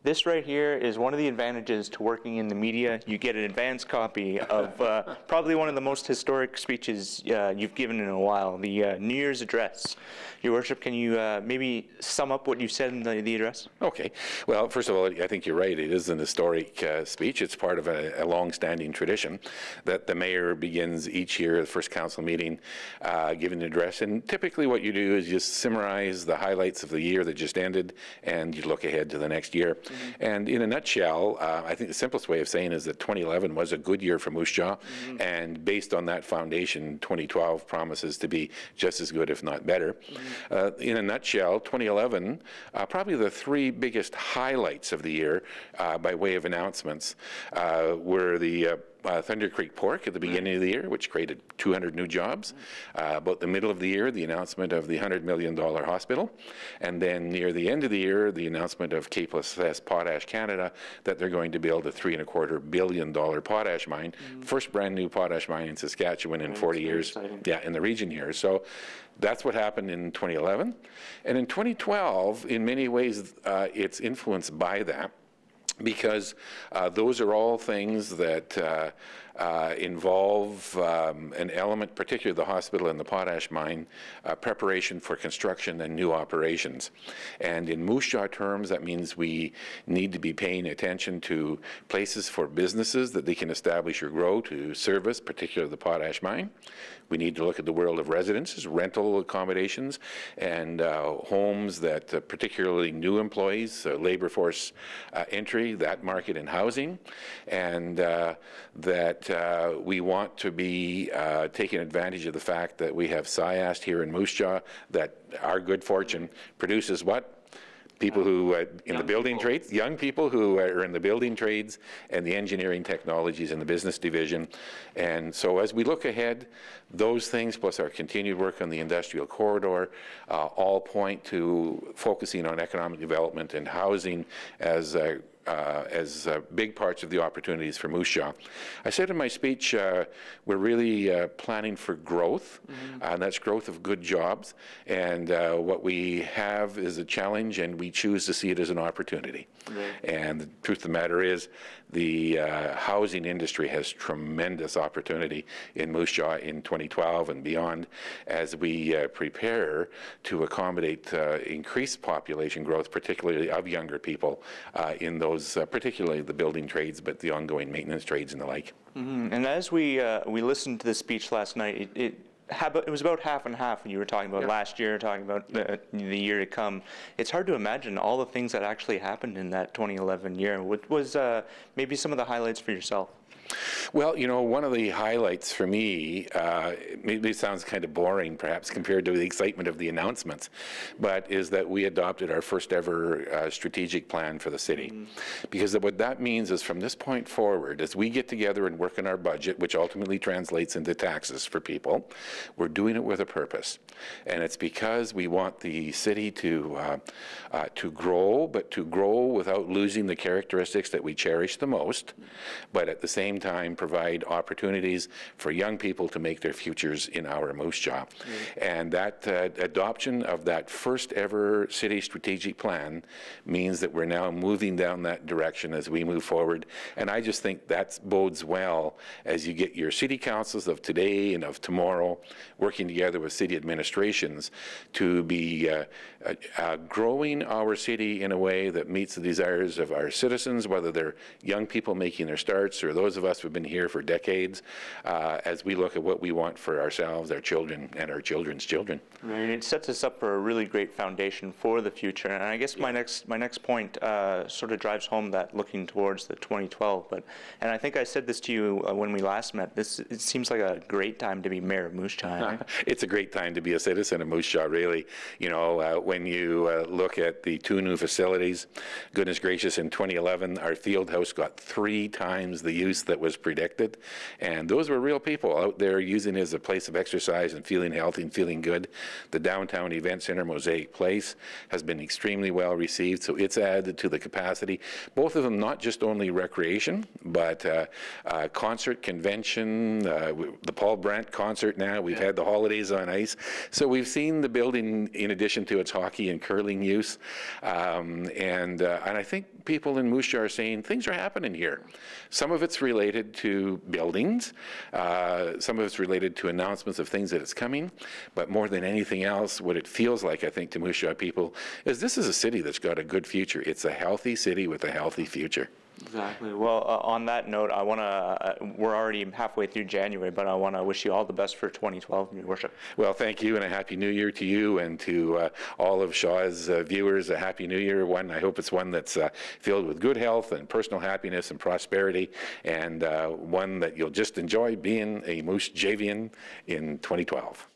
This right here is one of the advantages to working in the media. You get an advanced copy of probably one of the most historic speeches you've given in a while, the New Year's address. Your Worship, can you maybe sum up what you said in the address? Okay. Well, first of all, I think you're right. It is an historic speech. It's part of a long-standing tradition that the mayor begins each year, the first council meeting, giving an address. And typically what you do is just summarize the highlights of the year that just ended, and you look ahead to the next year. Mm-hmm. And in a nutshell, I think the simplest way of saying is that 2011 was a good year for Moose Jaw, mm-hmm. and based on that foundation, 2012 promises to be just as good, if not better. Mm-hmm. In a nutshell, 2011, probably the three biggest highlights of the year by way of announcements were the Thunder Creek Pork at the beginning of the year, which created 200 new jobs. About the middle of the year, the announcement of the $100 million hospital. And then near the end of the year, the announcement of K+S Potash Canada that they're going to build a $3.25 billion potash mine. First brand new potash mine in Saskatchewan in 40 years. Exciting. Yeah, in the region here. So that's what happened in 2011. And in 2012, in many ways, it's influenced by that, because those are all things that involve an element, particularly the hospital and the potash mine, preparation for construction and new operations. And in Moose Jaw terms, that means we need to be paying attention to places for businesses that they can establish or grow to service, particularly the potash mine. We need to look at the world of residences, rental accommodations, and homes that particularly new employees, labor force entry, that market and housing, and that we want to be taking advantage of the fact that we have SciAst here in Moose Jaw, that our good fortune produces what? People who in the building trades, young people who are in the building trades and the engineering technologies and the business division. And so as we look ahead, those things plus our continued work on the industrial corridor all point to focusing on economic development and housing as big parts of the opportunities for Moose Jaw. I said in my speech, we're really planning for growth, and that's growth of good jobs. And what we have is a challenge, and we choose to see it as an opportunity. Right. And the truth of the matter is, the housing industry has tremendous opportunity in Moose Jaw in 2012 and beyond as we prepare to accommodate increased population growth, particularly of younger people in those, particularly the building trades, but the ongoing maintenance trades and the like. Mm-hmm. And as we listened to the speech last night, it was about half and half when you were talking about last year, talking about the year to come. It's hard to imagine all the things that actually happened in that 2011 year. What was maybe some of the highlights for yourself? Well, you know, one of the highlights for me, maybe it sounds kind of boring perhaps compared to the excitement of the announcements, but is that we adopted our first ever strategic plan for the city. Because what that means is from this point forward, as we get together and work on our budget, which ultimately translates into taxes for people, we're doing it with a purpose. And it's because we want the city to grow, but to grow without losing the characteristics that we cherish the most, but at the same time provide opportunities for young people to make their futures in our Moose Jaw. And that adoption of that first ever city strategic plan means that we're now moving down that direction as we move forward. And I just think that bodes well as you get your city councils of today and of tomorrow working together with city administrations to be growing our city in a way that meets the desires of our citizens, whether they're young people making their starts or those of us who've been here for decades, as we look at what we want for ourselves, our children, and our children's children. Right. It sets us up for a really great foundation for the future. And I guess my next point sort of drives home that looking towards the 2012. And I think I said this to you when we last met. It seems like a great time to be mayor of Moose Jaw. It's a great time to be a citizen of Moose Jaw, really. You know, when you look at the two new facilities, goodness gracious, in 2011, our field house got 3 times the use that was predicted. And those were real people out there using it as a place of exercise and feeling healthy and feeling good. The downtown event center, Mosaic Place, has been extremely well received, so it's added to the capacity. Both of them not just only recreation, but concert, convention, the Paul Brandt concert now. We've had the holidays on ice. So we've seen the building in addition to its hockey and curling use. And I think people in Moose Jaw are saying things are happening here. Some of it's related to buildings, some of it's related to announcements of things that it's coming, but more than anything else, what it feels like, I think, to Moose Jaw people is this is a city that's got a good future. It's a healthy city with a healthy future. Exactly. Well, on that note, I want to, we're already halfway through January, but I want to wish you all the best for 2012, Your Worship. Well, thank you, and a Happy New Year to you and to all of Shaw's viewers. A Happy New Year. I hope it's one that's filled with good health and personal happiness and prosperity, and one that you'll just enjoy being a Moose Javian in 2012.